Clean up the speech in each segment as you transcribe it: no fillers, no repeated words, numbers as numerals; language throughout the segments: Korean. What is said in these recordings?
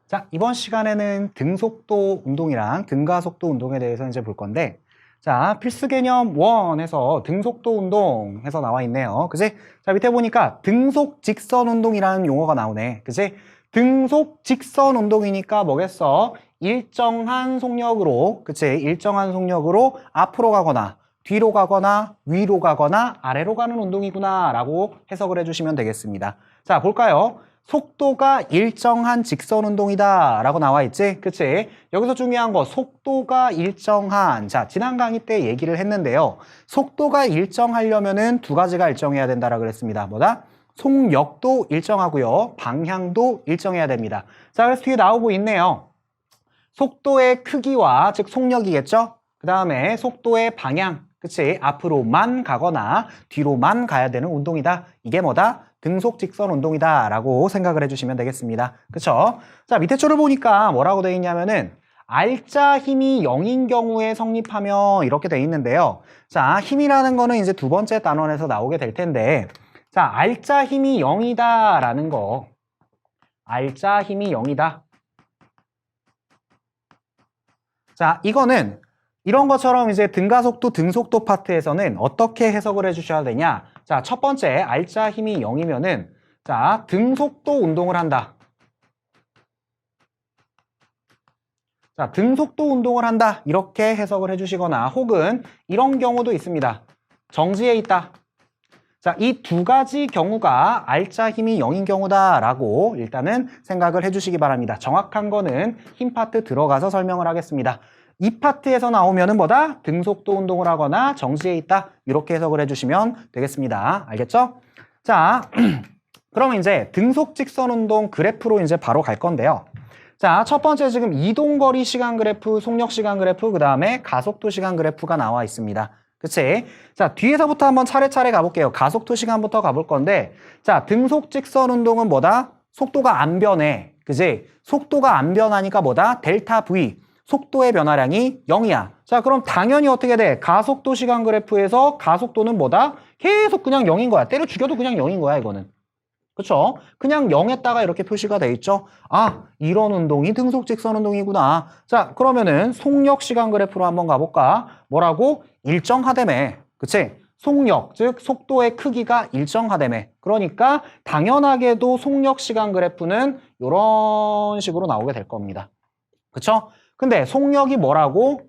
자, 이번 시간에는 등속도 운동이랑 등가속도 운동에 대해서 이제 볼 건데, 자, 필수 개념 1에서 등속도 운동 해서 나와 있네요. 그지? 자, 밑에 보니까 등속 직선 운동이라는 용어가 나오네. 그지? 등속 직선 운동이니까 뭐겠어? 일정한 속력으로, 그치? 일정한 속력으로 앞으로 가거나, 뒤로 가거나, 위로 가거나, 아래로 가는 운동이구나 라고 해석을 해주시면 되겠습니다. 자, 볼까요? 속도가 일정한 직선 운동이다 라고 나와 있지? 그치? 여기서 중요한 거 속도가 일정한, 자, 지난 강의 때 얘기를 했는데요. 속도가 일정하려면은 두 가지가 일정해야 된다라고 그랬습니다. 뭐다? 속력도 일정하고요, 방향도 일정해야 됩니다. 자, 그래서 뒤에 나오고 있네요. 속도의 크기와, 즉 속력이겠죠? 그 다음에 속도의 방향, 그치? 앞으로만 가거나 뒤로만 가야 되는 운동이다. 이게 뭐다? 등속 직선 운동이다 라고 생각을 해주시면 되겠습니다. 그쵸? 자, 밑에 줄을 보니까 뭐라고 되어 있냐면은 R자 힘이 0인 경우에 성립하며 이렇게 되어 있는데요. 자, 힘이라는 거는 이제 두 번째 단원에서 나오게 될 텐데, 자, R자 힘이 0이다 라는 거, R자 힘이 0이다. 자, 이거는 이런 것처럼 이제 등가속도, 등속도 파트에서는 어떻게 해석을 해주셔야 되냐? 자, 첫 번째, R자 힘이 0이면은, 자, 등속도 운동을 한다. 자, 등속도 운동을 한다. 이렇게 해석을 해주시거나, 혹은 이런 경우도 있습니다. 정지해 있다. 자, 이 두 가지 경우가 R자 힘이 0인 경우다라고 일단은 생각을 해주시기 바랍니다. 정확한 거는 힘 파트 들어가서 설명을 하겠습니다. 이 파트에서 나오면은 뭐다? 등속도 운동을 하거나 정지해 있다. 이렇게 해석을 해주시면 되겠습니다. 알겠죠? 자, 그러면 이제 등속 직선 운동 그래프로 이제 바로 갈 건데요. 자, 첫 번째 지금 이동거리 시간 그래프, 속력 시간 그래프, 그 다음에 가속도 시간 그래프가 나와 있습니다. 그치? 자, 뒤에서부터 한번 차례차례 가볼게요. 가속도 시간부터 가볼 건데, 자, 등속 직선 운동은 뭐다? 속도가 안 변해. 그치? 속도가 안 변하니까 뭐다? 델타 V. 속도의 변화량이 0이야. 자, 그럼 당연히 어떻게 돼? 가속도 시간 그래프에서 가속도는 뭐다? 계속 그냥 0인 거야. 때려 죽여도 그냥 0인 거야, 이거는. 그쵸? 그냥 0에다가 이렇게 표시가 돼 있죠? 아, 이런 운동이 등속 직선 운동이구나. 자, 그러면은 속력 시간 그래프로 한번 가볼까? 뭐라고? 일정하다며. 그치? 속력, 즉 속도의 크기가 일정하다며. 그러니까 당연하게도 속력 시간 그래프는 이런 식으로 나오게 될 겁니다. 그쵸? 근데 속력이 뭐라고?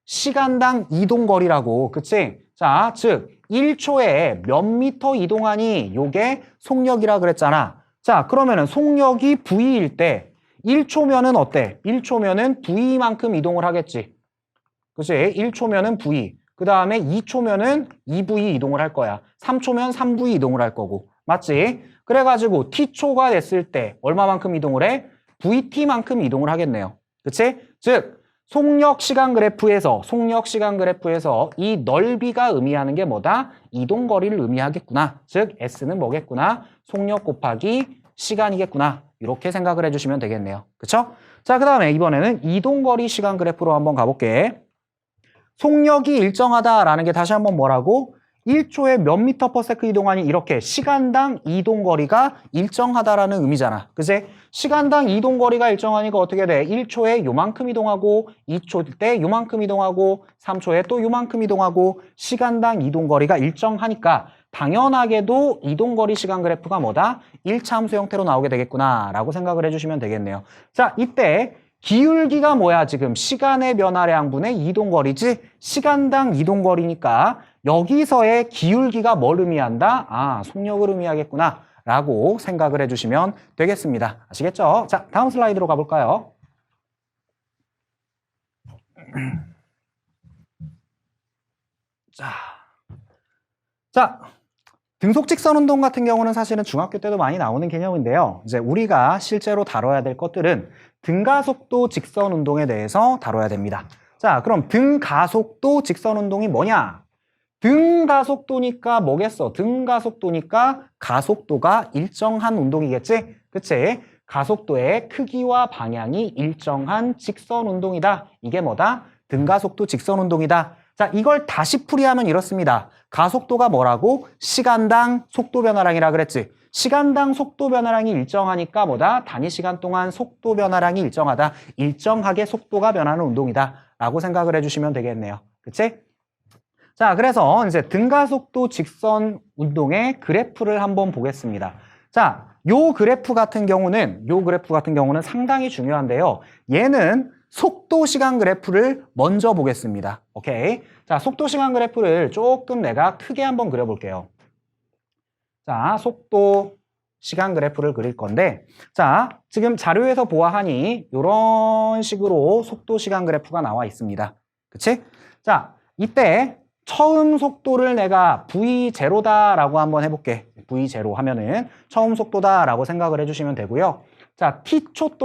시간당 이동거리라고. 그치? 자, 즉 1초에 몇 미터 이동하니 요게 속력이라 그랬잖아. 자, 그러면은 속력이 V일 때 1초면은 어때? 1초면은 V만큼 이동을 하겠지. 그치? 1초면은 V. 그 다음에 2초면은 2V 이동을 할 거야. 3초면 3V 이동을 할 거고. 맞지? 그래가지고 T초가 됐을 때 얼마만큼 이동을 해? VT만큼 이동을 하겠네요. 그치? 즉 속력 시간 그래프에서 이 넓이가 의미하는 게 뭐다? 이동 거리를 의미하겠구나. 즉 S는 뭐겠구나? 속력 곱하기 시간이겠구나. 이렇게 생각을 해주시면 되겠네요. 그쵸? 자, 그 다음에 이번에는 이동 거리 시간 그래프로 한번 가볼게. 속력이 일정하다라는 게 다시 한번 뭐라고? 1초에 몇 미터 퍼 세컨드 이동하니 이렇게 시간당 이동거리가 일정하다라는 의미잖아. 그치? 시간당 이동거리가 일정하니까 어떻게 돼? 1초에 요만큼 이동하고 2초 때 요만큼 이동하고 3초에 또 요만큼 이동하고 시간당 이동거리가 일정하니까 당연하게도 이동거리 시간 그래프가 뭐다? 1차함수 형태로 나오게 되겠구나 라고 생각을 해주시면 되겠네요. 자, 이때 기울기가 뭐야? 지금 시간의 변화량분의 이동거리지? 시간당 이동거리니까 여기서의 기울기가 뭘 의미한다? 아, 속력을 의미하겠구나 라고 생각을 해주시면 되겠습니다. 아시겠죠? 자, 다음 슬라이드로 가볼까요? 자, 등속 직선 운동 같은 경우는 사실은 중학교 때도 많이 나오는 개념인데요. 이제 우리가 실제로 다뤄야 될 것들은 등가속도 직선 운동에 대해서 다뤄야 됩니다. 자, 그럼 등가속도 직선 운동이 뭐냐? 등가속도니까 뭐겠어? 등가속도니까 가속도가 일정한 운동이겠지? 그치? 가속도의 크기와 방향이 일정한 직선 운동이다. 이게 뭐다? 등가속도 직선 운동이다. 자, 이걸 다시 풀이하면 이렇습니다. 가속도가 뭐라고? 시간당 속도 변화량이라 그랬지. 시간당 속도 변화량이 일정하니까 뭐다? 단위 시간 동안 속도 변화량이 일정하다. 일정하게 속도가 변하는 운동이다. 라고 생각을 해주시면 되겠네요. 그치? 자, 그래서 이제 등가속도 직선 운동의 그래프를 한번 보겠습니다. 자, 요 그래프 같은 경우는 상당히 중요한데요. 얘는 속도 시간 그래프를 먼저 보겠습니다. 오케이. 자, 속도 시간 그래프를 조금 내가 크게 한번 그려볼게요. 자, 속도 시간 그래프를 그릴 건데, 자, 지금 자료에서 보아하니 이런 식으로 속도 시간 그래프가 나와 있습니다. 그치? 자, 이때 처음 속도를 내가 V0다라고 한번 해볼게. V0 하면은 처음 속도다라고 생각을 해주시면 되고요. 자, T초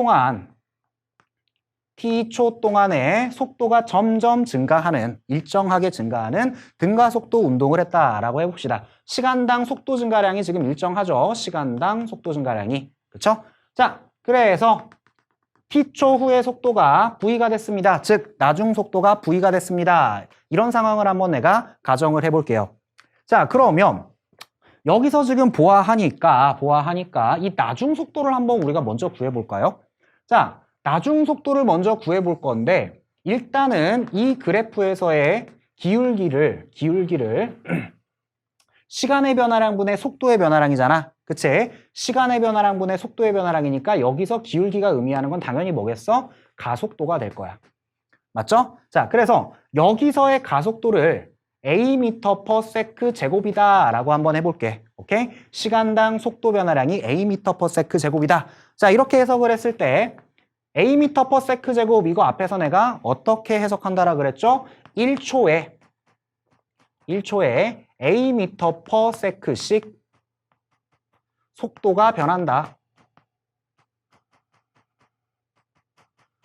동안에 속도가 점점 증가하는, 일정하게 증가하는 등가속도 운동을 했다라고 해봅시다. 시간당 속도 증가량이 지금 일정하죠. 시간당 속도 증가량이. 그쵸? 자, 그래서 T초 후의 속도가 V가 됐습니다. 즉, 나중 속도가 V가 됐습니다. 이런 상황을 한번 내가 가정을 해볼게요. 자, 그러면 여기서 지금 보아하니까 이 나중 속도를 한번 우리가 먼저 구해볼까요? 자, 나중 속도를 먼저 구해볼 건데 일단은 이 그래프에서의 기울기를 시간의 변화량분의 속도의 변화량이잖아. 그치? 시간의 변화량분의 속도의 변화량이니까 여기서 기울기가 의미하는 건 당연히 뭐겠어? 가속도가 될 거야. 맞죠? 자, 그래서 여기서의 가속도를 a/s 제곱이다 라고 한번 해볼게. 오케이? 시간당 속도 변화량이 a/s 제곱이다. 자, 이렇게 해석을 했을 때 a/s 제곱 이거 앞에서 내가 어떻게 해석한다라 그랬죠? 1초에 a/s씩 속도가 변한다.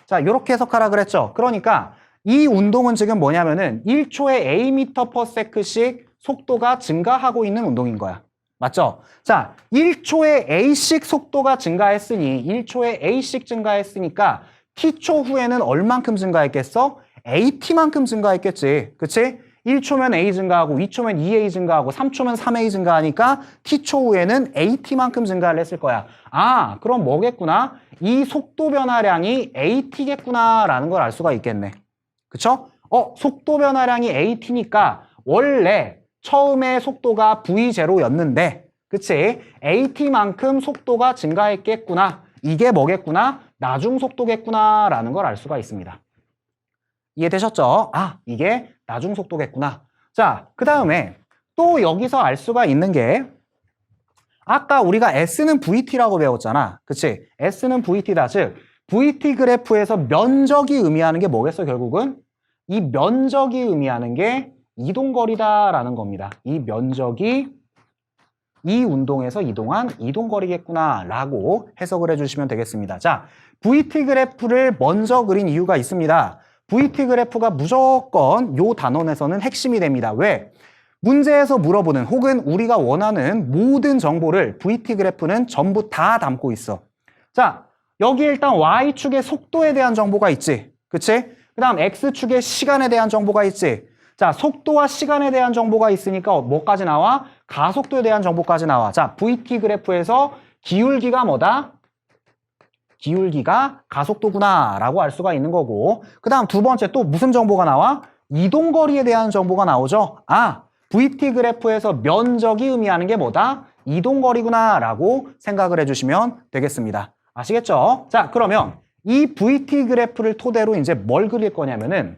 자, 이렇게 해석하라 그랬죠? 그러니까 이 운동은 지금 뭐냐면은 1초에 a/s씩 속도가 증가하고 있는 운동인 거야. 맞죠? 자, 1초에 a씩 속도가 증가했으니 1초에 a씩 증가했으니까 t초 후에는 얼만큼 증가했겠어? at만큼 증가했겠지. 그치? 1초면 a 증가하고 2초면 2a 증가하고 3초면 3a 증가하니까 t초 후에는 at만큼 증가를 했을 거야. 아, 그럼 뭐겠구나? 이 속도 변화량이 at겠구나라는 걸 알 수가 있겠네. 그쵸? 속도 변화량이 at니까 원래 처음에 속도가 v0였는데 그치? at만큼 속도가 증가했겠구나. 이게 뭐겠구나? 나중 속도겠구나 라는 걸 알 수가 있습니다. 이해되셨죠? 아, 이게 나중 속도겠구나. 자, 그 다음에 또 여기서 알 수가 있는 게 아까 우리가 S는 VT라고 배웠잖아. 그치? S는 VT다. 즉, VT 그래프에서 면적이 의미하는 게 뭐겠어, 결국은? 이 면적이 의미하는 게 이동거리다라는 겁니다. 이 면적이 이 운동에서 이동한 이동거리겠구나 라고 해석을 해주시면 되겠습니다. 자, VT 그래프를 먼저 그린 이유가 있습니다. VT 그래프가 무조건 요 단원에서는 핵심이 됩니다. 왜? 문제에서 물어보는 혹은 우리가 원하는 모든 정보를 VT 그래프는 전부 다 담고 있어. 자, 여기 일단 Y축의 속도에 대한 정보가 있지. 그치? 그 다음 X축의 시간에 대한 정보가 있지. 자, 속도와 시간에 대한 정보가 있으니까 뭐까지 나와? 가속도에 대한 정보까지 나와. 자, VT 그래프에서 기울기가 뭐다? 기울기가 가속도구나 라고 알 수가 있는 거고 그 다음 두 번째 또 무슨 정보가 나와? 이동거리에 대한 정보가 나오죠. 아, VT 그래프에서 면적이 의미하는 게 뭐다? 이동거리구나 라고 생각을 해주시면 되겠습니다. 아시겠죠? 자, 그러면 이 VT 그래프를 토대로 이제 뭘 그릴 거냐면은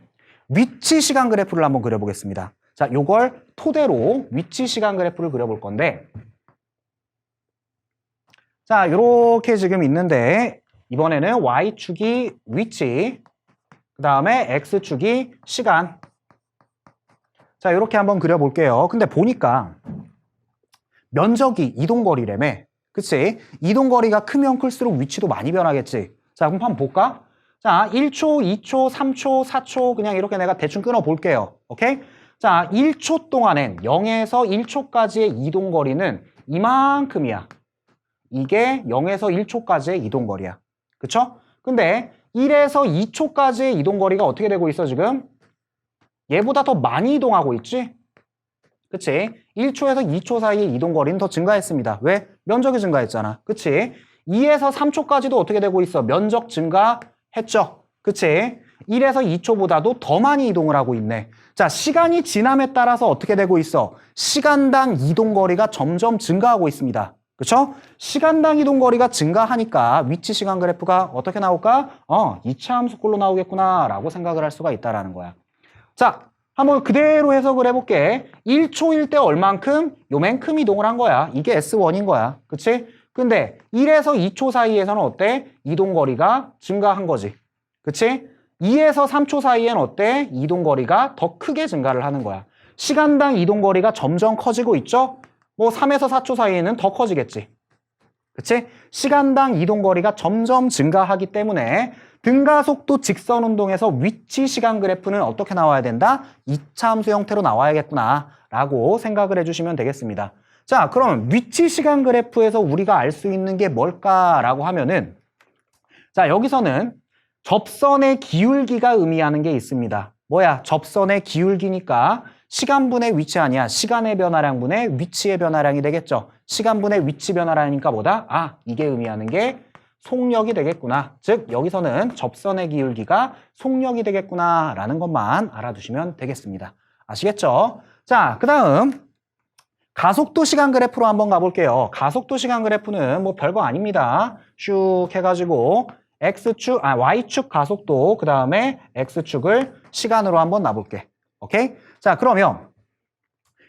위치 시간 그래프를 한번 그려보겠습니다. 자, 요걸 토대로 위치 시간 그래프를 그려볼 건데 자, 요렇게 지금 있는데 이번에는 Y축이 위치, 그 다음에 X축이 시간. 자, 이렇게 한번 그려볼게요. 근데 보니까 면적이 이동거리라며. 그치? 이동거리가 크면 클수록 위치도 많이 변하겠지. 자, 그럼 한번 볼까? 자, 1초, 2초, 3초, 4초 그냥 이렇게 내가 대충 끊어볼게요. 오케이? 자, 1초 동안엔 0에서 1초까지의 이동거리는 이만큼이야. 이게 0에서 1초까지의 이동거리야. 그쵸? 근데 1에서 2초까지의 이동거리가 어떻게 되고 있어 지금? 얘보다 더 많이 이동하고 있지? 그치? 1초에서 2초 사이의 이동거리는 더 증가했습니다. 왜? 면적이 증가했잖아. 그치? 2에서 3초까지도 어떻게 되고 있어? 면적 증가했죠. 그치? 1에서 2초보다도 더 많이 이동을 하고 있네. 자, 시간이 지남에 따라서 어떻게 되고 있어? 시간당 이동거리가 점점 증가하고 있습니다. 그쵸? 시간당 이동거리가 증가하니까 위치 시간 그래프가 어떻게 나올까? 이차함수꼴로 나오겠구나 라고 생각을 할 수가 있다라는 거야. 자, 한번 그대로 해석을 해볼게. 1초일 때 얼만큼? 요만큼 이동을 한 거야. 이게 S1인 거야. 그치? 근데 1에서 2초 사이에서는 어때? 이동거리가 증가한 거지. 그치? 2에서 3초 사이엔 어때? 이동거리가 더 크게 증가를 하는 거야. 시간당 이동거리가 점점 커지고 있죠? 뭐 3에서 4초 사이에는 더 커지겠지. 그치? 시간당 이동거리가 점점 증가하기 때문에 등가속도 직선 운동에서 위치 시간 그래프는 어떻게 나와야 된다? 2차 함수 형태로 나와야겠구나 라고 생각을 해주시면 되겠습니다. 자, 그럼 위치 시간 그래프에서 우리가 알 수 있는 게 뭘까라고 하면은, 자, 여기서는 접선의 기울기가 의미하는 게 있습니다. 뭐야? 접선의 기울기니까 시간분의 위치 아니야. 시간의 변화량분의 위치의 변화량이 되겠죠. 시간분의 위치 변화량이니까 뭐다? 이게 의미하는 게 속력이 되겠구나. 즉 여기서는 접선의 기울기가 속력이 되겠구나 라는 것만 알아두시면 되겠습니다. 아시겠죠? 자, 그 다음 가속도 시간 그래프로 한번 가볼게요. 가속도 시간 그래프는 뭐 별거 아닙니다. 슉 해가지고 Y축 가속도, 그 다음에 X축을 시간으로 한번 놔볼게. 오케이? 자, 그러면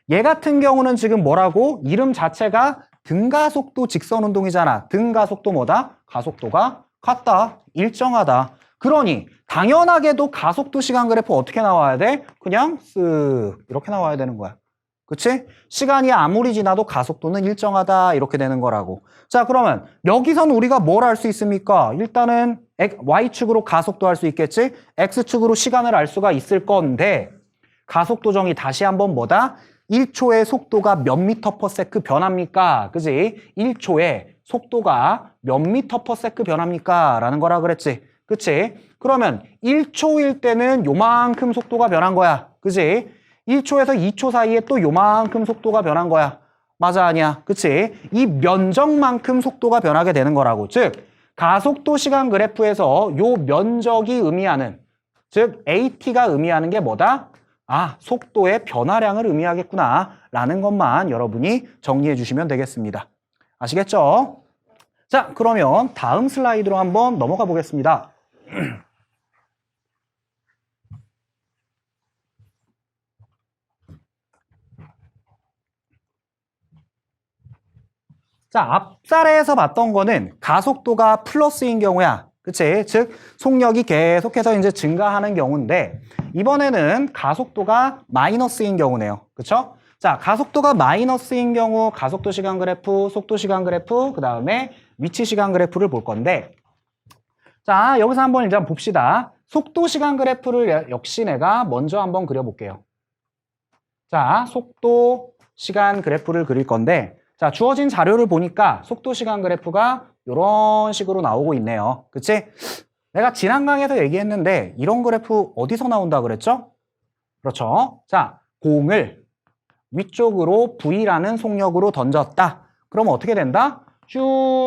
얘 같은 경우는 지금 뭐라고? 이름 자체가 등가속도 직선 운동이잖아. 등가속도 뭐다? 가속도가 같다. 일정하다. 그러니 당연하게도 가속도 시간 그래프 어떻게 나와야 돼? 그냥 쓱 이렇게 나와야 되는 거야. 그치? 시간이 아무리 지나도 가속도는 일정하다 이렇게 되는 거라고. 자, 그러면 여기선 우리가 뭘 할 수 있습니까? 일단은 Y축으로 가속도 할 수 있겠지? X축으로 시간을 알 수가 있을 건데 가속도 정의 다시 한번 뭐다? 1초의 속도가 몇 미터 퍼 세크 변합니까? 그지? 1초의 속도가 몇 미터 퍼 세크 변합니까? 라는 거라 그랬지. 그치? 그러면 1초일 때는 요만큼 속도가 변한 거야. 그지? 1초에서 2초 사이에 또 요만큼 속도가 변한 거야. 맞아, 아니야? 그치? 이 면적만큼 속도가 변하게 되는 거라고. 즉, 가속도 시간 그래프에서 요 면적이 의미하는, 즉 AT가 의미하는 게 뭐다? 속도의 변화량을 의미하겠구나 라는 것만 여러분이 정리해 주시면 되겠습니다. 아시겠죠? 자, 그러면 다음 슬라이드로 한번 넘어가 보겠습니다. 자, 앞사례에서 봤던 거는 가속도가 플러스인 경우야. 그치? 즉, 속력이 계속해서 이제 증가하는 경우인데, 이번에는 가속도가 마이너스인 경우네요. 그쵸? 자, 가속도가 마이너스인 경우, 가속도 시간 그래프, 속도 시간 그래프, 그 다음에 위치 시간 그래프를 볼 건데, 자, 여기서 한번 이제 봅시다. 속도 시간 그래프를 역시 내가 먼저 한번 그려볼게요. 자, 속도 시간 그래프를 그릴 건데, 자, 주어진 자료를 보니까 속도 시간 그래프가 이런 식으로 나오고 있네요. 그치? 내가 지난 강의에서 얘기했는데 이런 그래프 어디서 나온다 그랬죠? 그렇죠. 자, 공을 위쪽으로 V라는 속력으로 던졌다. 그럼 어떻게 된다? 슝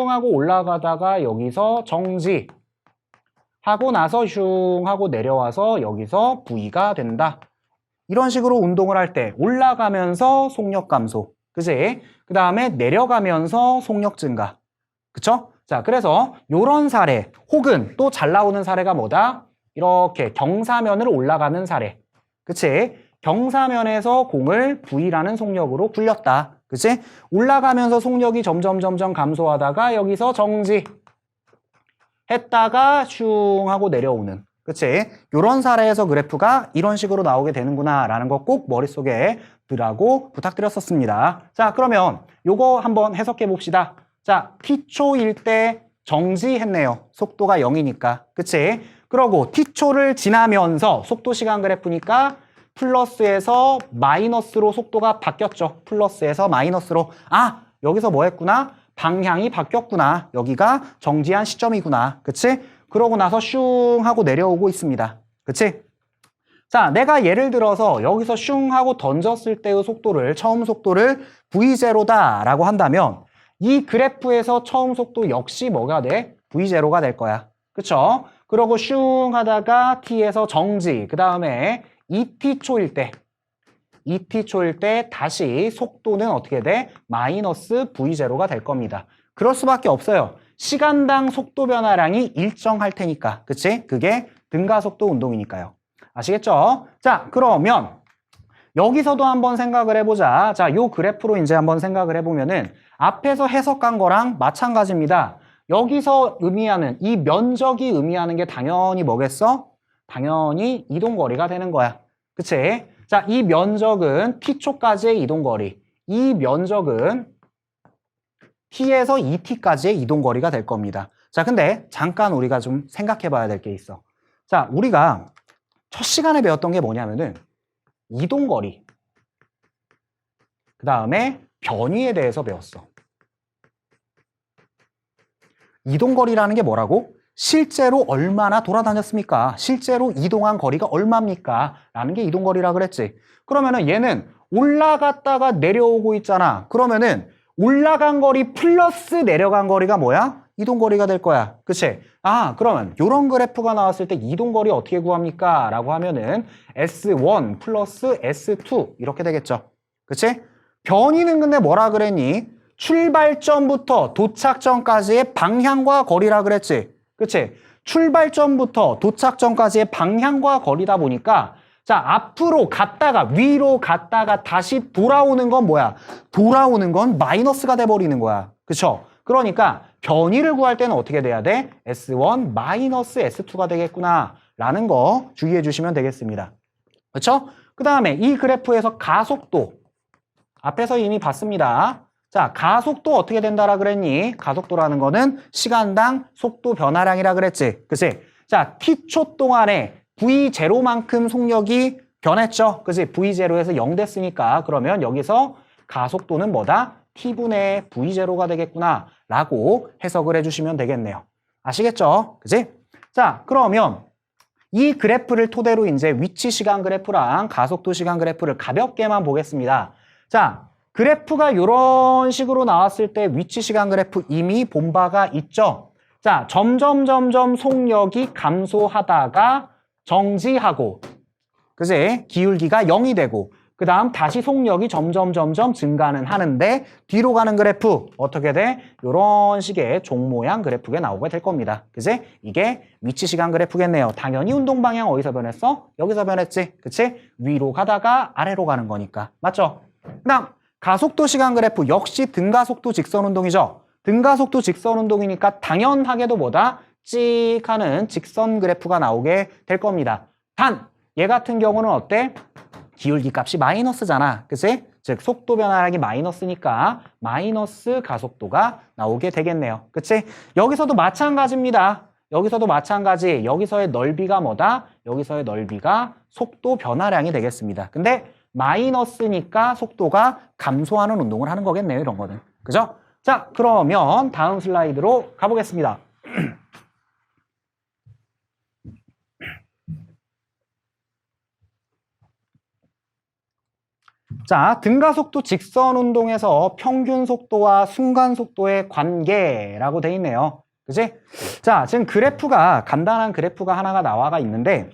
하고 올라가다가 여기서 정지 하고 나서 슝 하고 내려와서 여기서 V가 된다. 이런 식으로 운동을 할 때 올라가면서 속력 감소. 그치? 그 다음에 내려가면서 속력 증가. 그쵸? 자, 그래서 요런 사례 혹은 또 잘 나오는 사례가 뭐다? 이렇게 경사면을 올라가는 사례. 그치? 경사면에서 공을 V라는 속력으로 굴렸다. 그치? 올라가면서 속력이 점점 감소하다가 여기서 정지 했다가 슝 하고 내려오는. 그치? 요런 사례에서 그래프가 이런 식으로 나오게 되는구나 라는 거 꼭 머릿속에 들라고 부탁드렸었습니다. 자, 그러면 요거 한번 해석해 봅시다. 자, t초일 때 정지했네요. 속도가 0이니까. 그치? 그러고 t초를 지나면서 속도 시간 그래프니까 플러스에서 마이너스로 속도가 바뀌었죠. 플러스에서 마이너스로. 여기서 뭐 했구나? 방향이 바뀌었구나. 여기가 정지한 시점이구나. 그치? 그러고 나서 슝 하고 내려오고 있습니다. 그치? 자, 내가 예를 들어서 여기서 슝 하고 던졌을 때의 속도를, 처음 속도를 V0다라고 한다면 이 그래프에서 처음 속도 역시 뭐가 돼? V0가 될 거야. 그쵸? 그러고 슝 하다가 t에서 정지. 그 다음에 2t초일 때 다시 속도는 어떻게 돼? 마이너스 V0가 될 겁니다. 그럴 수밖에 없어요. 시간당 속도 변화량이 일정할 테니까. 그치? 그게 등가속도 운동이니까요. 아시겠죠? 자, 그러면 여기서도 한번 생각을 해보자. 자, 요 그래프로 이제 한번 생각을 해보면은 앞에서 해석한 거랑 마찬가지입니다. 여기서 의미하는 이 면적이 의미하는 게 당연히 뭐겠어? 당연히 이동거리가 되는 거야. 그치? 자, 이 면적은 t초까지의 이동거리. 이 면적은 t에서 2t까지의 이동거리가 될 겁니다. 자, 근데 잠깐 우리가 좀 생각해 봐야 될 게 있어. 자, 우리가 첫 시간에 배웠던 게 뭐냐면은 이동거리, 그 다음에 변위에 대해서 배웠어. 이동거리라는 게 뭐라고? 실제로 얼마나 돌아다녔습니까? 실제로 이동한 거리가 얼마입니까? 라는 게 이동거리라 그랬지. 그러면은 얘는 올라갔다가 내려오고 있잖아. 그러면은 올라간 거리 플러스 내려간 거리가 뭐야? 이동거리가 될 거야. 그치? 아, 그러면 이런 그래프가 나왔을 때 이동거리 어떻게 구합니까? 라고 하면은 S1 플러스 S2 이렇게 되겠죠. 그치? 변위는 근데 뭐라 그랬니? 출발점부터 도착점까지의 방향과 거리라 그랬지. 그치? 출발점부터 도착점까지의 방향과 거리다 보니까 자, 앞으로 갔다가 위로 갔다가 다시 돌아오는 건 뭐야? 돌아오는 건 마이너스가 돼버리는 거야. 그쵸? 그러니까 변위를 구할 때는 어떻게 돼야 돼? S1 마이너스 S2가 되겠구나 라는 거 주의해 주시면 되겠습니다. 그쵸? 그 다음에 이 그래프에서 가속도 앞에서 이미 봤습니다. 자, 가속도 어떻게 된다라 그랬니? 가속도라는 거는 시간당 속도 변화량이라 그랬지. 그치? 자, t초 동안에 V0만큼 속력이 변했죠. 그치? V0에서 0 됐으니까 그러면 여기서 가속도는 뭐다? t분의 V0가 되겠구나 라고 해석을 해주시면 되겠네요. 아시겠죠? 그치? 자, 그러면 이 그래프를 토대로 이제 위치 시간 그래프랑 가속도 시간 그래프를 가볍게만 보겠습니다. 자, 그래프가 이런 식으로 나왔을 때 위치 시간 그래프 이미 본 바가 있죠. 자, 점점 속력이 감소하다가 정지하고, 그지? 기울기가 0이 되고, 그 다음 다시 속력이 점점 증가는 하는데 뒤로 가는 그래프 어떻게 돼? 이런 식의 종 모양 그래프가 나오게 될 겁니다. 그지? 이게 위치 시간 그래프겠네요. 당연히 운동 방향 어디서 변했어? 여기서 변했지. 그치? 위로 가다가 아래로 가는 거니까. 맞죠? 그 다음 가속도 시간 그래프 역시 등가속도 직선 운동이죠. 등가속도 직선 운동이니까 당연하게도 뭐다? 찍 하는 직선 그래프가 나오게 될 겁니다. 단, 얘 같은 경우는 어때? 기울기 값이 마이너스잖아. 그치? 즉, 속도 변화량이 마이너스니까 마이너스 가속도가 나오게 되겠네요. 그치? 여기서도 마찬가지입니다. 여기서도 마찬가지. 여기서의 넓이가 뭐다? 여기서의 넓이가 속도 변화량이 되겠습니다. 근데 마이너스니까 속도가 감소하는 운동을 하는 거겠네요. 이런 거는. 그죠? 자, 그러면 다음 슬라이드로 가보겠습니다. 자, 등가속도 직선 운동에서 평균 속도와 순간 속도의 관계라고 돼 있네요. 그치? 자, 지금 그래프가, 간단한 그래프가 하나가 나와가 있는데,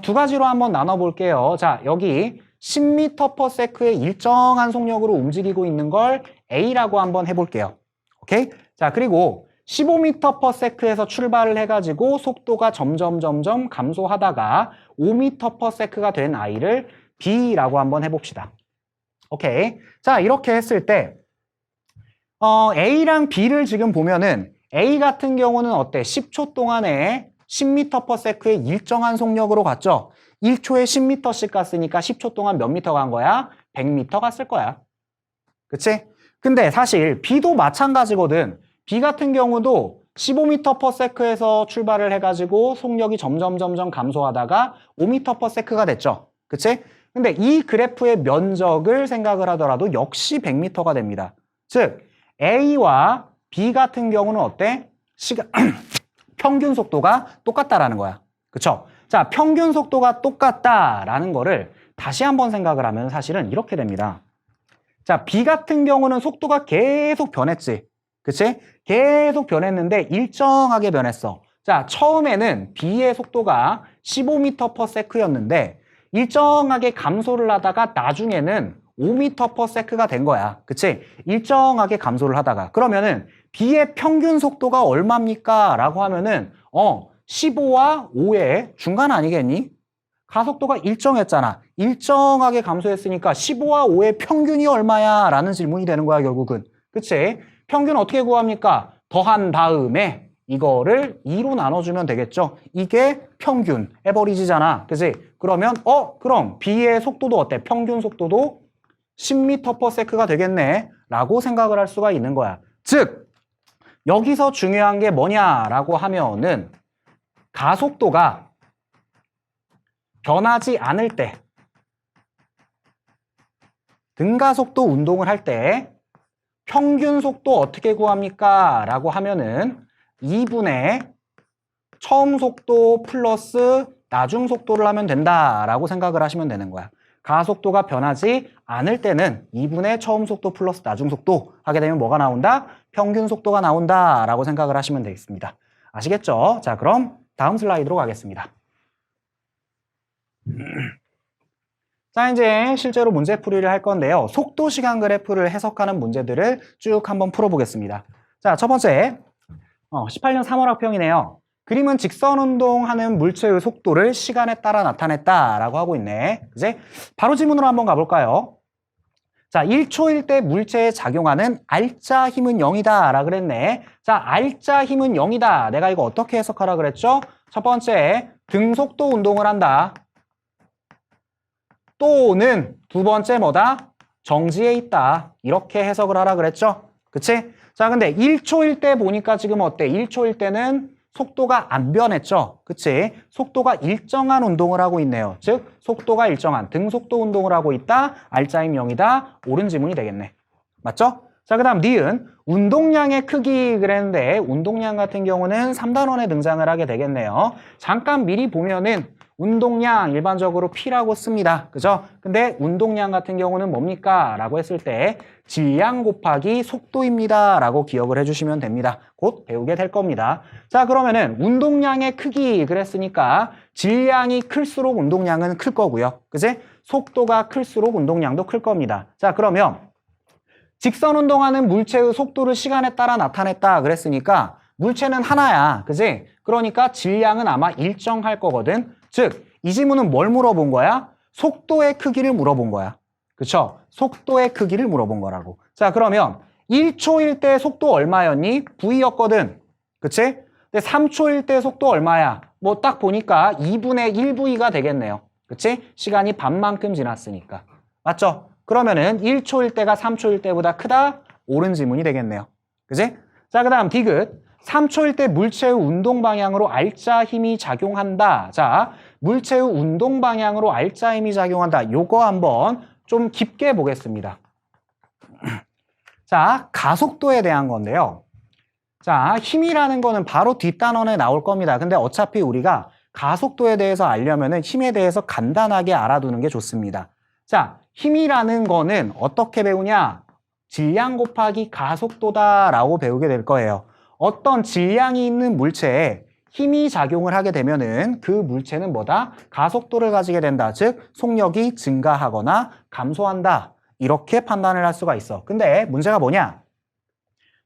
두 가지로 한번 나눠볼게요. 자, 여기 10m/s의 일정한 속력으로 움직이고 있는 걸 A라고 한번 해볼게요. 오케이? 자, 그리고 15m/s에서 출발을 해가지고 속도가 점점 감소하다가 5m/s가 된 I를 B라고 한번 해봅시다. 오케이. 자, 이렇게 했을 때, A랑 B를 지금 보면은 A 같은 경우는 어때? 10초 동안에 10m/s의 일정한 속력으로 갔죠? 1초에 10m씩 갔으니까 10초 동안 몇 미터 간 거야? 100m 갔을 거야. 그치? 근데 사실 B도 마찬가지거든. B 같은 경우도 15m/s에서 출발을 해가지고 속력이 점점 감소하다가 5m/s가 됐죠. 그치? 근데 이 그래프의 면적을 생각을 하더라도 역시 100m가 됩니다. 즉, A와 B 같은 경우는 어때? 평균 속도가 똑같다라는 거야. 그쵸? 자, 평균 속도가 똑같다라는 거를 다시 한번 생각을 하면 사실은 이렇게 됩니다. 자, B 같은 경우는 속도가 계속 변했지. 그치? 계속 변했는데 일정하게 변했어. 자, 처음에는 B의 속도가 15m/s였는데 일정하게 감소를 하다가 나중에는 5m/s가 된 거야. 그치? 일정하게 감소를 하다가. 그러면은 B의 평균 속도가 얼마입니까? 라고 하면은 15와 5의 중간 아니겠니? 가속도가 일정했잖아. 일정하게 감소했으니까 15와 5의 평균이 얼마야? 라는 질문이 되는 거야, 결국은. 그치? 평균 어떻게 구합니까? 더한 다음에 이거를 2로 나눠주면 되겠죠? 이게 평균, 에버리지잖아. 그치? 그러면, 그럼 B의 속도도 어때? 평균 속도도 10m/s가 되겠네. 라고 생각을 할 수가 있는 거야. 즉, 여기서 중요한 게 뭐냐라고 하면은 가속도가 변하지 않을 때, 등가속도 운동을 할 때 평균 속도 어떻게 구합니까? 라고 하면은 2분의 처음 속도 플러스 나중 속도를 하면 된다라고 생각을 하시면 되는 거야. 가속도가 변하지 않을 때는 2분의 처음 속도 플러스 나중 속도 하게 되면 뭐가 나온다? 평균 속도가 나온다라고 생각을 하시면 되겠습니다. 아시겠죠? 자, 그럼 다음 슬라이드로 가겠습니다. 자, 이제 실제로 문제풀이를 할 건데요. 속도 시간 그래프를 해석하는 문제들을 쭉 한번 풀어보겠습니다. 자, 첫 번째, 18년 3월 학평이네요. 그림은 직선 운동하는 물체의 속도를 시간에 따라 나타냈다라고 하고 있네. 이제 바로 질문으로 한번 가볼까요? 자, 1초일 때 물체에 작용하는 알짜 힘은 0이다 라 그랬네. 자, 알짜 힘은 0이다. 내가 이거 어떻게 해석하라 그랬죠? 첫 번째, 등속도 운동을 한다. 또는 두 번째 뭐다? 정지에 있다. 이렇게 해석을 하라 그랬죠? 그치? 자, 근데 1초일 때 보니까 지금 어때? 1초일 때는 속도가 안 변했죠? 그치? 속도가 일정한 운동을 하고 있네요. 즉, 속도가 일정한 등속도 운동을 하고 있다. 알짜임 0이다. 옳은 지문이 되겠네. 맞죠? 자, 그 다음 니은 운동량의 크기 그랬는데 운동량 같은 경우는 3단원에 등장을 하게 되겠네요. 잠깐 미리 보면은 운동량 일반적으로 P라고 씁니다. 그죠? 근데 운동량 같은 경우는 뭡니까? 라고 했을 때 질량 곱하기 속도입니다. 라고 기억을 해주시면 됩니다. 곧 배우게 될 겁니다. 자, 그러면은 운동량의 크기 그랬으니까 질량이 클수록 운동량은 클 거고요. 그지? 속도가 클수록 운동량도 클 겁니다. 자, 그러면 직선 운동하는 물체의 속도를 시간에 따라 나타냈다 그랬으니까 물체는 하나야. 그지? 그러니까 질량은 아마 일정할 거거든. 즉, 이 질문은 뭘 물어본 거야? 속도의 크기를 물어본 거야. 그쵸? 속도의 크기를 물어본 거라고. 자, 그러면 1초일 때 속도 얼마였니? V였거든. 그치? 근데 3초일 때 속도 얼마야? 뭐 딱 보니까 2분의 1V가 되겠네요. 그치? 시간이 반만큼 지났으니까. 맞죠? 그러면은 1초일 때가 3초일 때보다 크다? 옳은 질문이 되겠네요. 그치? 자, 그 다음 디귿. 3초일 때 물체의 운동 방향으로 알짜 힘이 작용한다. 자, 물체의 운동 방향으로 알짜 힘이 작용한다. 요거 한번 좀 깊게 보겠습니다. 자, 가속도에 대한 건데요. 자, 힘이라는 거는 바로 뒷단원에 나올 겁니다. 근데 어차피 우리가 가속도에 대해서 알려면은 힘에 대해서 간단하게 알아두는 게 좋습니다. 자, 힘이라는 거는 어떻게 배우냐? 질량 곱하기 가속도다라고 배우게 될 거예요. 어떤 질량이 있는 물체에 힘이 작용을 하게 되면은 그 물체는 뭐다? 가속도를 가지게 된다. 즉, 속력이 증가하거나 감소한다. 이렇게 판단을 할 수가 있어. 근데 문제가 뭐냐?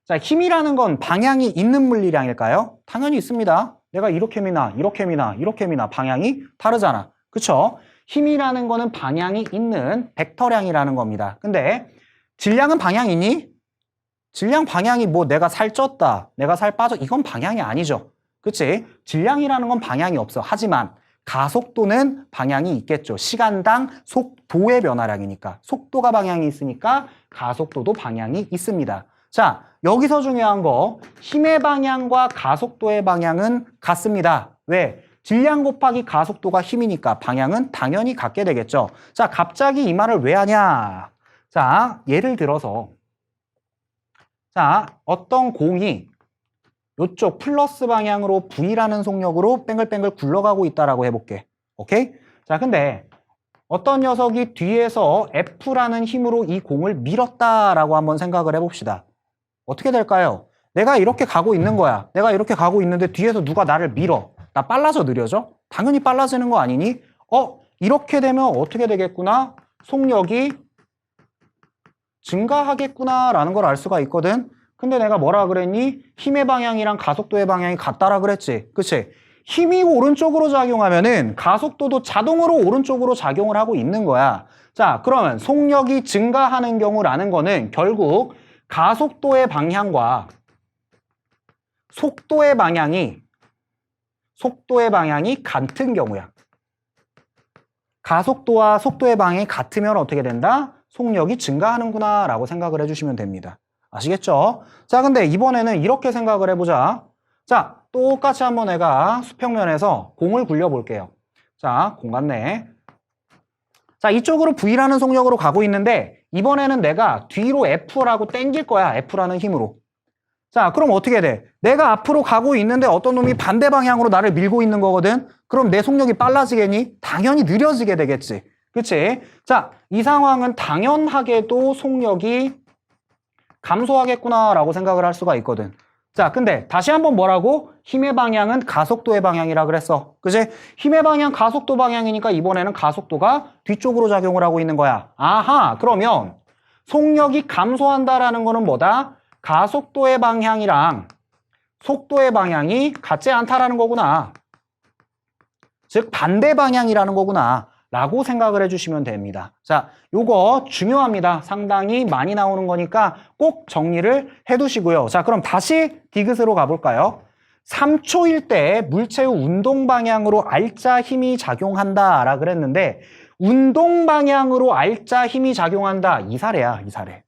자, 힘이라는 건 방향이 있는 물리량일까요? 당연히 있습니다. 내가 이렇게 미나, 이렇게 미나, 이렇게 미나 방향이 다르잖아. 그쵸? 힘이라는 거는 방향이 있는 벡터량이라는 겁니다. 근데 질량은 방향이 있니? 질량 방향이 뭐 내가 살 쪘다, 내가 살 빠져 이건 방향이 아니죠. 그치? 질량이라는 건 방향이 없어. 하지만 가속도는 방향이 있겠죠. 시간당 속도의 변화량이니까. 속도가 방향이 있으니까 가속도도 방향이 있습니다. 자, 여기서 중요한 거 힘의 방향과 가속도의 방향은 같습니다. 왜? 질량 곱하기 가속도가 힘이니까 방향은 당연히 같게 되겠죠. 자, 갑자기 이 말을 왜 하냐? 자, 예를 들어서 자, 어떤 공이 이쪽 플러스 방향으로 V라는 속력으로 뱅글뱅글 굴러가고 있다라고 해볼게. 오케이? 자, 근데 어떤 녀석이 뒤에서 F라는 힘으로 이 공을 밀었다라고 한번 생각을 해봅시다. 어떻게 될까요? 내가 이렇게 가고 있는 거야. 내가 이렇게 가고 있는데 뒤에서 누가 나를 밀어. 나 빨라져 느려져? 당연히 빨라지는 거 아니니? 이렇게 되면 어떻게 되겠구나? 속력이 증가하겠구나라는 걸 알 수가 있거든. 근데 내가 뭐라 그랬니? 힘의 방향이랑 가속도의 방향이 같다라 그랬지. 그치? 힘이 오른쪽으로 작용하면은 가속도도 자동으로 오른쪽으로 작용을 하고 있는 거야. 자, 그러면 속력이 증가하는 경우라는 거는 결국 가속도의 방향과 속도의 방향이 같은 경우야. 가속도와 속도의 방향이 같으면 어떻게 된다? 속력이 증가하는구나 라고 생각을 해주시면 됩니다. 아시겠죠? 자, 근데 이번에는 이렇게 생각을 해보자. 자, 똑같이 한번 내가 수평면에서 공을 굴려볼게요. 자, 공 같네. 자, 이쪽으로 V라는 속력으로 가고 있는데 이번에는 내가 뒤로 F라고 당길 거야. F라는 힘으로. 자, 그럼 어떻게 돼? 내가 앞으로 가고 있는데 어떤 놈이 반대 방향으로 나를 밀고 있는 거거든? 그럼 내 속력이 빨라지겠니? 당연히 느려지게 되겠지. 그치? 자, 이 상황은 당연하게도 속력이 감소하겠구나라고 생각을 할 수가 있거든. 자, 근데 다시 한번 뭐라고? 힘의 방향은 가속도의 방향이라 그랬어. 그치? 힘의 방향, 가속도 방향이니까 이번에는 가속도가 뒤쪽으로 작용을 하고 있는 거야. 아하, 그러면 속력이 감소한다라는 거는 뭐다? 가속도의 방향이랑 속도의 방향이 같지 않다라는 거구나. 즉 반대 방향이라는 거구나 라고 생각을 해주시면 됩니다. 자, 요거 중요합니다. 상당히 많이 나오는 거니까 꼭 정리를 해두시고요. 자, 그럼 다시 디귿으로 가볼까요? 3초일 때 물체의 운동 방향으로 알짜 힘이 작용한다 라 그랬는데 운동 방향으로 알짜 힘이 작용한다. 이 사례야, 이 사례.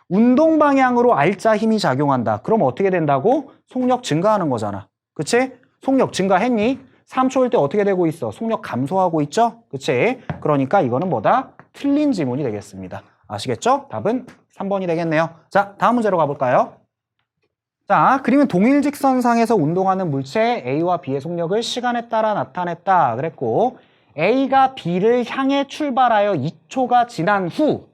운동 방향으로 알짜 힘이 작용한다. 그럼 어떻게 된다고? 속력 증가하는 거잖아. 그치? 속력 증가했니? 3초일 때 어떻게 되고 있어? 속력 감소하고 있죠? 그치? 그러니까 이거는 뭐다? 틀린 지문이 되겠습니다. 아시겠죠? 답은 3번이 되겠네요. 자, 다음 문제로 가볼까요? 자, 그림은 동일 직선상에서 운동하는 물체 A와 B의 속력을 시간에 따라 나타냈다 그랬고 A가 B를 향해 출발하여 2초가 지난 후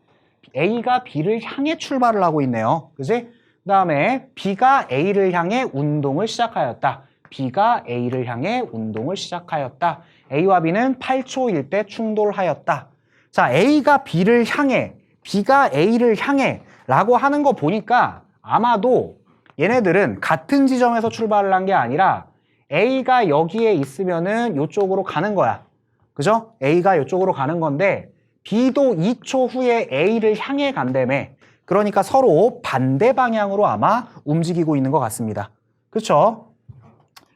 A가 B를 향해 출발을 하고 있네요. 그치? 그 다음에 B가 A를 향해 운동을 시작하였다. B가 A를 향해 운동을 시작하였다. A와 B는 8초일 때 충돌하였다. 자, A가 B를 향해, B가 A를 향해 라고 하는 거 보니까 아마도 얘네들은 같은 지점에서 출발을 한 게 아니라 A가 여기에 있으면은 이쪽으로 가는 거야. 그죠? A가 이쪽으로 가는 건데 B도 2초 후에 A를 향해 간다며. 그러니까 서로 반대 방향으로 아마 움직이고 있는 것 같습니다. 그렇죠?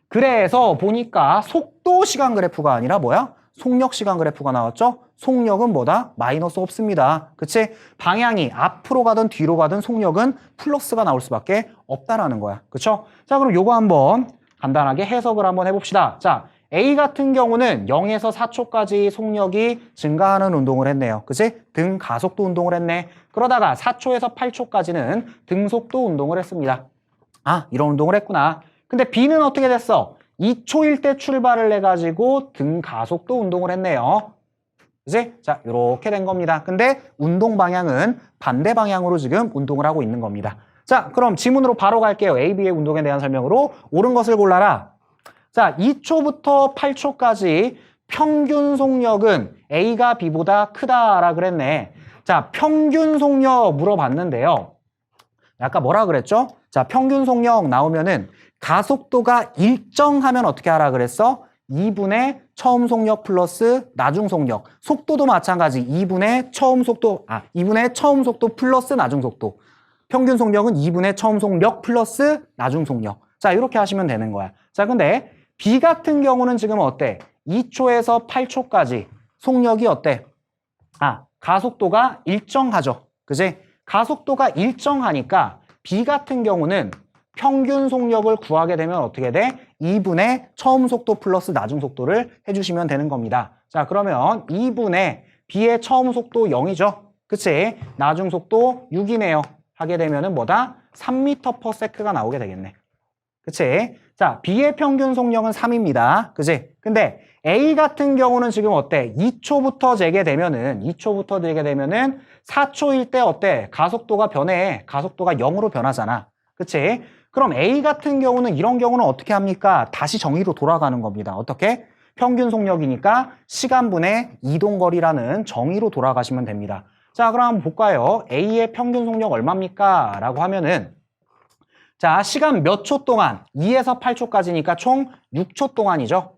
그래서 보니까 속도 시간 그래프가 아니라 뭐야? 속력 시간 그래프가 나왔죠? 속력은 뭐다? 마이너스 없습니다. 그치? 방향이 앞으로 가든 뒤로 가든 속력은 플러스가 나올 수밖에 없다라는 거야. 그쵸? 자, 그럼 요거 한번 간단하게 해석을 한번 해봅시다. 자, A 같은 경우는 0에서 4초까지 속력이 증가하는 운동을 했네요. 그치? 등 가속도 운동을 했네. 그러다가 4초에서 8초까지는 등속도 운동을 했습니다. 아, 이런 운동을 했구나. 근데 B는 어떻게 됐어? 2초일 때 출발을 해가지고 등 가속도 운동을 했네요. 그치? 자, 이렇게 된 겁니다. 근데 운동 방향은 반대 방향으로 지금 운동을 하고 있는 겁니다. 자, 그럼 지문으로 바로 갈게요. A, B의 운동에 대한 설명으로. 옳은 것을 골라라. 자, 2초부터 8초까지 평균 속력은 A가 B보다 크다라 그랬네. 자, 평균 속력 물어봤는데요. 아까 뭐라 그랬죠? 자, 평균 속력 나오면은 가속도가 일정하면 어떻게 하라 그랬어? 2분의 처음 속력 플러스 나중 속력. 속도도 마찬가지. 2분의 처음 속도 플러스 나중 속도. 평균 속력은 2분의 처음 속력 플러스 나중 속력. 자, 이렇게 하시면 되는 거야. 자, 근데 B 같은 경우는 지금 어때? 2초에서 8초까지 속력이 어때? 가속도가 일정하죠. 그지? 가속도가 일정하니까 B 같은 경우는 평균 속력을 구하게 되면 어떻게 돼? 2분의 처음 속도 플러스 나중 속도를 해주시면 되는 겁니다. 자, 그러면 2분의 B의 처음 속도 0이죠. 그치? 나중 속도 6이네요. 하게 되면은 뭐다? 3m/s가 나오게 되겠네. 그치? 자, B의 평균 속력은 3입니다. 그지? 근데 A 같은 경우는 지금 어때? 2초부터 재게 되면은 4초일 때 어때? 가속도가 변해. 가속도가 0으로 변하잖아. 그치? 그럼 A 같은 경우는 이런 경우는 어떻게 합니까? 다시 정의로 돌아가는 겁니다. 어떻게? 평균 속력이니까 시간분의 이동거리라는 정의로 돌아가시면 됩니다. 자, 그럼 한번 볼까요? A의 평균 속력 얼마입니까? 라고 하면은 자, 시간 몇 초 동안? 2에서 8초까지니까 총 6초 동안이죠.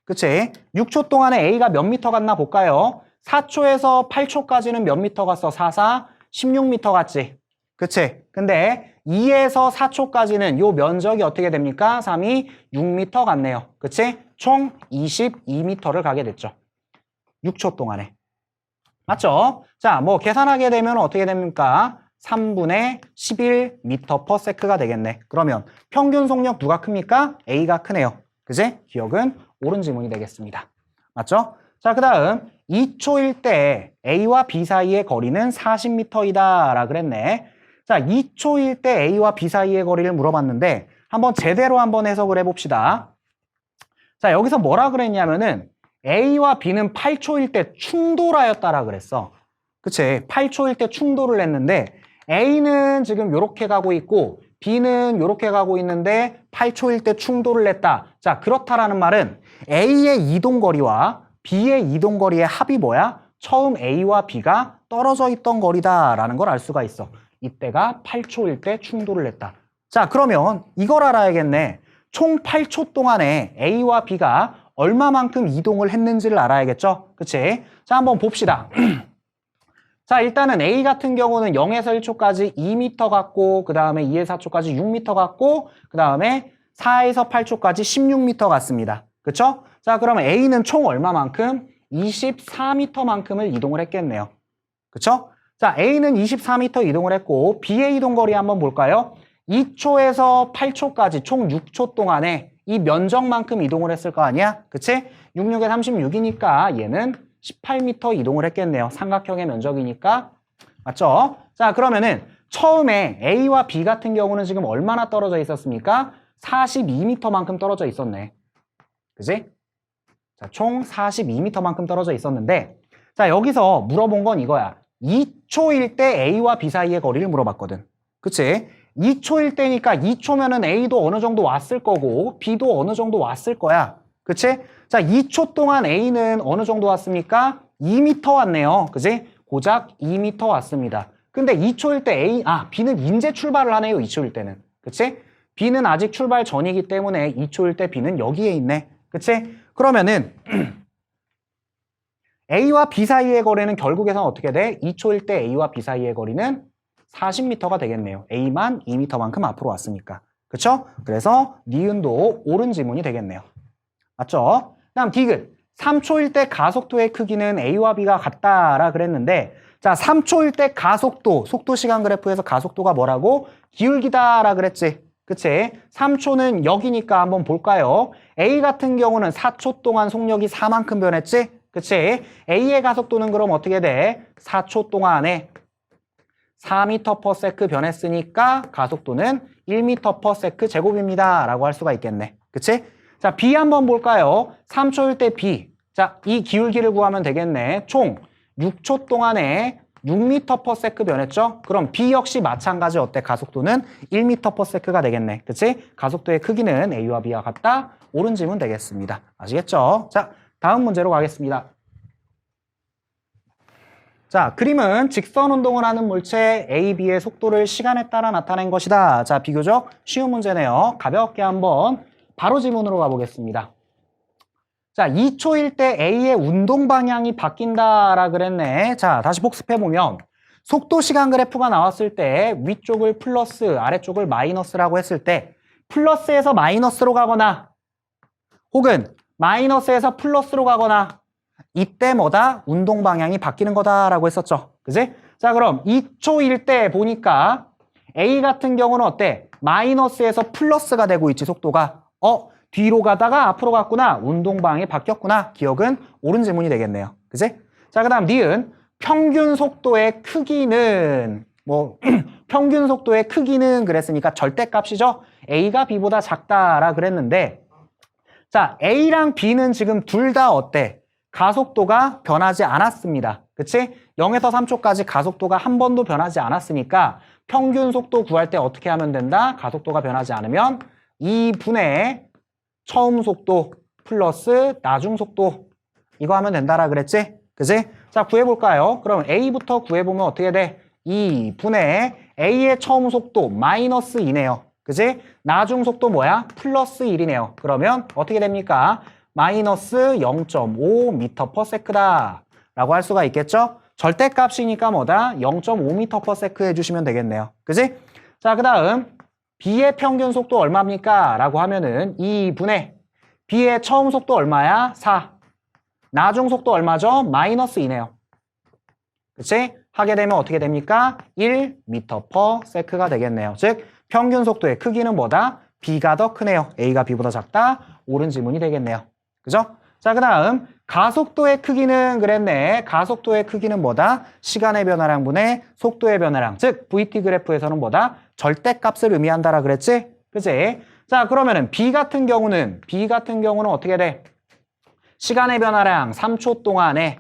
그치? 6초 동안에 A가 몇 미터 갔나 볼까요? 4초에서 8초까지는 몇 미터 갔어? 4, 16미터 갔지. 그치? 근데 2에서 4초까지는 요 면적이 어떻게 됩니까? 3이 6미터 갔네요. 그치? 총 22미터를 가게 됐죠. 6초 동안에. 맞죠? 자, 뭐 계산하게 되면 어떻게 됩니까? 3분의 11m/s가 되겠네. 그러면 평균 속력 누가 큽니까? A가 크네요. 그지? 기억은 옳은 지문이 되겠습니다. 맞죠? 자, 그 다음 2초일 때 A와 B 사이의 거리는 40m이다 라 그랬네. 자, 2초일 때 A와 B 사이의 거리를 물어봤는데 한번 제대로 한번 해석을 해봅시다. 자, 여기서 뭐라 그랬냐면은 A와 B는 8초일 때 충돌하였다라 그랬어. 그치? 8초일 때 충돌을 했는데 A는 지금 요렇게 가고 있고 B는 요렇게 가고 있는데 8초일 때 충돌을 했다. 자, 그렇다라는 말은 A의 이동거리와 B의 이동거리의 합이 뭐야? 처음 A와 B가 떨어져 있던 거리다라는 걸 알 수가 있어. 이때가 8초일 때 충돌을 했다. 자, 그러면 이걸 알아야겠네. 총 8초 동안에 A와 B가 얼마만큼 이동을 했는지를 알아야겠죠? 그치? 자, 한번 봅시다. 자, 일단은 A 같은 경우는 0에서 1초까지 2m 갔고, 그 다음에 2에서 4초까지 6m 갔고, 그 다음에 4에서 8초까지 16m 갔습니다. 그쵸? 자, 그러면 A는 총 얼마만큼? 24m만큼을 이동을 했겠네요. 그쵸? 자, A는 24m 이동을 했고, B의 이동거리 한번 볼까요? 2초에서 8초까지 총 6초 동안에 이 면적만큼 이동을 했을 거 아니야? 그치? 66에 36이니까 얘는 18m 이동을 했겠네요. 삼각형의 면적이니까. 맞죠? 자, 그러면은 처음에 A와 B 같은 경우는 지금 얼마나 떨어져 있었습니까? 42m만큼 떨어져 있었네. 그지? 자, 총 42m만큼 떨어져 있었는데 자, 여기서 물어본 건 이거야. 2초일 때 A와 B 사이의 거리를 물어봤거든. 그치? 2초일 때니까 2초면은 A도 어느 정도 왔을 거고 B도 어느 정도 왔을 거야. 그치? 자, 2초 동안 A는 어느 정도 왔습니까? 2m 왔네요. 그지? 고작 2m 왔습니다. 근데 2초일 때 B는 이제 출발을 하네요. 2초일 때는. 그치? B는 아직 출발 전이기 때문에 2초일 때 B는 여기에 있네. 그치? 그러면은 A와 B 사이의 거리는 결국에선 어떻게 돼? 2초일 때 A와 B 사이의 거리는 40m가 되겠네요. A만 2m만큼 앞으로 왔으니까. 그쵸? 그래서 니은도 옳은 지문이 되겠네요. 맞죠? 다음 디귿. 3초일 때 가속도의 크기는 A와 B가 같다라 그랬는데 자, 3초일 때 가속도, 속도 시간 그래프에서 가속도가 뭐라고? 기울기다라 그랬지. 그치? 3초는 여기니까 한번 볼까요? A 같은 경우는 4초 동안 속력이 4만큼 변했지? 그치? A의 가속도는 그럼 어떻게 돼? 4초 동안에 4m/s 변했으니까 가속도는 1m/s 제곱입니다. 라고 할 수가 있겠네. 그치? 자, B 한번 볼까요? 3초일 때 B. 자, 이 기울기를 구하면 되겠네. 총 6초 동안에 6m/s 변했죠? 그럼 B 역시 마찬가지 어때? 가속도는 1m/s가 되겠네. 그치? 가속도의 크기는 A와 B가 같다. 옳은 질문 되겠습니다. 아시겠죠? 자, 다음 문제로 가겠습니다. 자, 그림은 직선 운동을 하는 물체 A, B의 속도를 시간에 따라 나타낸 것이다. 자, 비교적 쉬운 문제네요. 가볍게 한번 바로 지문으로 가보겠습니다. 자, 2초일 때 A의 운동 방향이 바뀐다라 그랬네. 자, 다시 복습해보면 속도 시간 그래프가 나왔을 때 위쪽을 플러스, 아래쪽을 마이너스라고 했을 때 플러스에서 마이너스로 가거나 혹은 마이너스에서 플러스로 가거나 이때 뭐다? 운동 방향이 바뀌는 거다라고 했었죠. 그지? 자, 그럼 2초일 때 보니까 A 같은 경우는 어때? 마이너스에서 플러스가 되고 있지, 속도가. 뒤로 가다가 앞으로 갔구나. 운동 방향이 바뀌었구나. 기억은 옳은 질문이 되겠네요. 그지? 자, 그 다음 니은 평균 속도의 크기는 평균 속도의 크기는 그랬으니까 절대값이죠. A가 B보다 작다라 그랬는데 자, A랑 B는 지금 둘 다 어때? 가속도가 변하지 않았습니다. 그치? 0에서 3초까지 가속도가 한 번도 변하지 않았으니까 평균 속도 구할 때 어떻게 하면 된다? 가속도가 변하지 않으면 2분의 처음 속도 플러스 나중 속도 이거 하면 된다라 그랬지? 그치? 자, 구해볼까요? 그럼 A부터 구해보면 어떻게 돼? 2분의 A의 처음 속도 마이너스 2네요. 그치? 나중 속도 뭐야? 플러스 1이네요. 그러면 어떻게 됩니까? 마이너스 0.5m/s다 라고 할 수가 있겠죠? 절대값이니까 뭐다? 0.5m/s 해주시면 되겠네요. 그치? 자, 그 다음 B의 평균 속도 얼마입니까? 라고 하면은 2분의 B의 처음 속도 얼마야? 4. 나중 속도 얼마죠? 마이너스 2네요. 그치? 하게 되면 어떻게 됩니까? 1m/s가 되겠네요. 즉 평균 속도의 크기는 뭐다? B가 더 크네요. A가 B보다 작다? 옳은 지문이 되겠네요. 그죠? 자, 그 다음 가속도의 크기는 그랬네. 가속도의 크기는 뭐다? 시간의 변화량 분의 속도의 변화량. 즉 VT 그래프에서는 뭐다? 절대값을 의미한다라 그랬지? 그치? 자, 그러면은 B 같은 경우는 어떻게 돼? 시간의 변화량 3초 동안에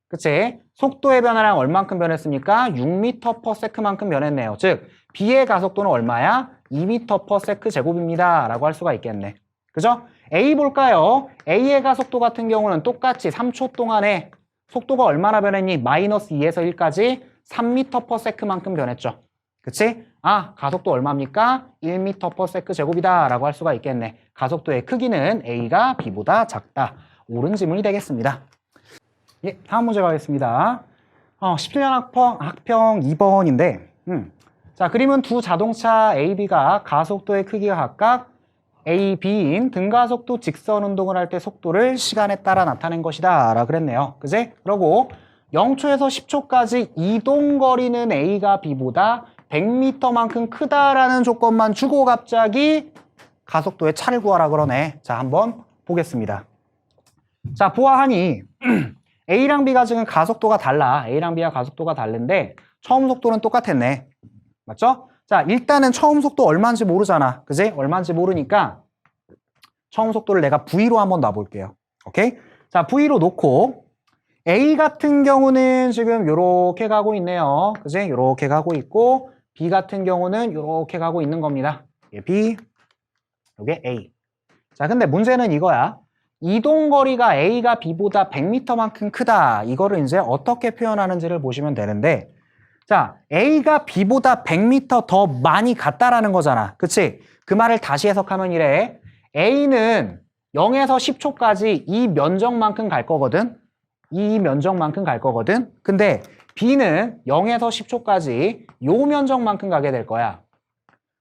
그치? 속도의 변화량 얼만큼 변했습니까? 6m/s만큼 변했네요. 즉 B의 가속도는 얼마야? 2m/s 제곱입니다. 라고 할 수가 있겠네. 그죠? A 볼까요? A의 가속도 같은 경우는 똑같이 3초 동안에 속도가 얼마나 변했니? 마이너스 2에서 1까지 3m/s만큼 변했죠. 그치? 아, 가속도 얼마입니까? 1m/s 제곱이다. 라고 할 수가 있겠네. 가속도의 크기는 A가 B보다 작다. 옳은 지문이 되겠습니다. 예, 다음 문제 가겠습니다. 17년 학평 2번인데 자, 그림은 두 자동차 A, B가 가속도의 크기가 각각 A, B인 등가속도 직선 운동을 할 때 속도를 시간에 따라 나타낸 것이다 라고 그랬네요. 그지? 그러고 0초에서 10초까지 이동거리는 A가 B보다 100m만큼 크다라는 조건만 주고 갑자기 가속도의 차를 구하라 그러네. 자, 한번 보겠습니다. 자, 보아하니 A랑 B가 지금 가속도가 달라. A랑 B가 가속도가 다른데 처음 속도는 똑같았네. 맞죠? 자, 일단은 처음 속도 얼마인지 모르잖아. 그지? 얼마인지 모르니까 처음 속도를 내가 V로 한번 놔볼게요. 오케이? 자, V로 놓고 A 같은 경우는 지금 요렇게 가고 있네요. 그지? 요렇게 가고 있고 B 같은 경우는 요렇게 가고 있는 겁니다. 이게 B, 요게 A. 자, 근데 문제는 이거야. 이동거리가 A가 B보다 100m만큼 크다. 이거를 이제 어떻게 표현하는지를 보시면 되는데 자, A가 B보다 100m 더 많이 갔다라는 거잖아. 그치? 그 말을 다시 해석하면 이래. A는 0에서 10초까지 이 면적만큼 갈 거거든. 이 면적만큼 갈 거거든. 근데 B는 0에서 10초까지 요 면적만큼 가게 될 거야.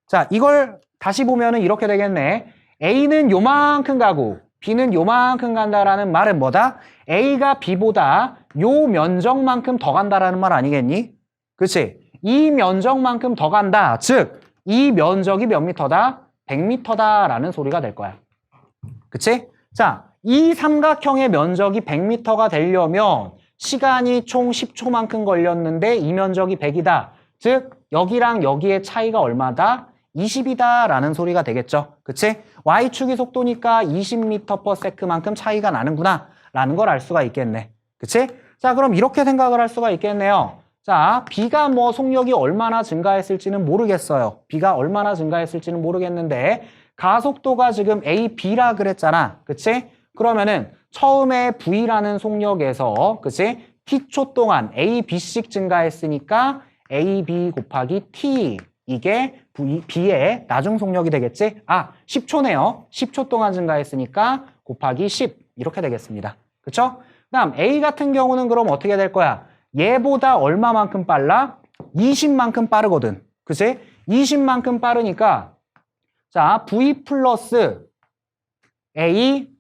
자, 이걸 다시 보면은 이렇게 되겠네. A는 요만큼 가고 B는 요만큼 간다라는 말은 뭐다? A가 B보다 요 면적만큼 더 간다라는 말 아니겠니? 그치? 이 면적만큼 더 간다. 즉, 이 면적이 몇 미터다? 100m다라는 소리가 될 거야. 그치? 자, 이 삼각형의 면적이 100m가 되려면 시간이 총 10초만큼 걸렸는데 이 면적이 100이다. 즉, 여기랑 여기의 차이가 얼마다? 20이다라는 소리가 되겠죠. 그치? Y축이 속도니까 20m/s만큼 차이가 나는구나 라는 걸 알 수가 있겠네. 그치? 자, 그럼 이렇게 생각을 할 수가 있겠네요. 자, B가 뭐 속력이 얼마나 증가했을지는 모르겠어요. B가 얼마나 증가했을지는 모르겠는데 가속도가 지금 A, B라 그랬잖아. 그치? 그러면은 처음에 V라는 속력에서 그치? T초 동안 A, B씩 증가했으니까 A, B 곱하기 T 이게 B의 나중 속력이 되겠지? 아, 10초네요. 10초 동안 증가했으니까 곱하기 10 이렇게 되겠습니다. 그쵸? 그 다음 A 같은 경우는 그럼 어떻게 될 거야? 얘보다 얼마만큼 빨라? 20만큼 빠르거든. 그치? 20만큼 빠르니까 자, V 플러스 A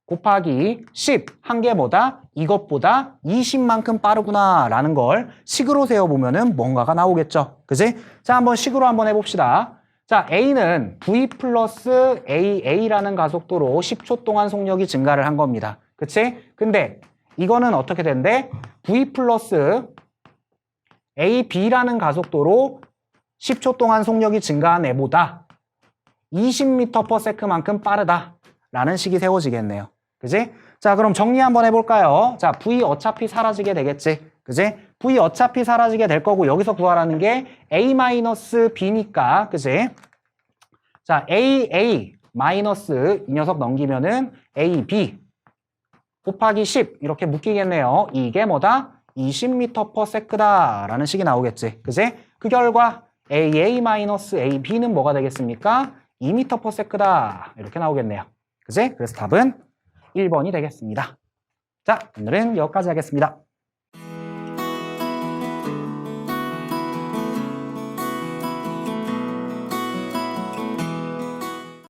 곱하기 10 한 개보다 이것보다 20만큼 빠르구나 라는 걸 식으로 세어보면은 뭔가가 나오겠죠. 그치? 자, 한번 식으로 한번 해봅시다. 자, A는 V 플러스 A라는 가속도로 10초 동안 속력이 증가를 한 겁니다. 그치? 근데 이거는 어떻게 된대? V 플러스 AB라는 가속도로 10초 동안 속력이 증가한 애보다 20m/s만큼 빠르다라는 식이 세워지겠네요. 그지? 자, 그럼 정리 한번 해볼까요? 자, V 어차피 사라지게 되겠지. 그지? V 어차피 사라지게 될 거고 여기서 구하라는 게 A-B니까. 그지? 자, AA 마이너스 이 녀석 넘기면은 AB 곱하기 10 이렇게 묶이겠네요. 이게 뭐다? 20m/s다 라는 식이 나오겠지. 그지? 그 결과 AA-AB는 뭐가 되겠습니까? 2m/s다 이렇게 나오겠네요. 그지? 그래서 답은 1번이 되겠습니다. 자, 오늘은 여기까지 하겠습니다.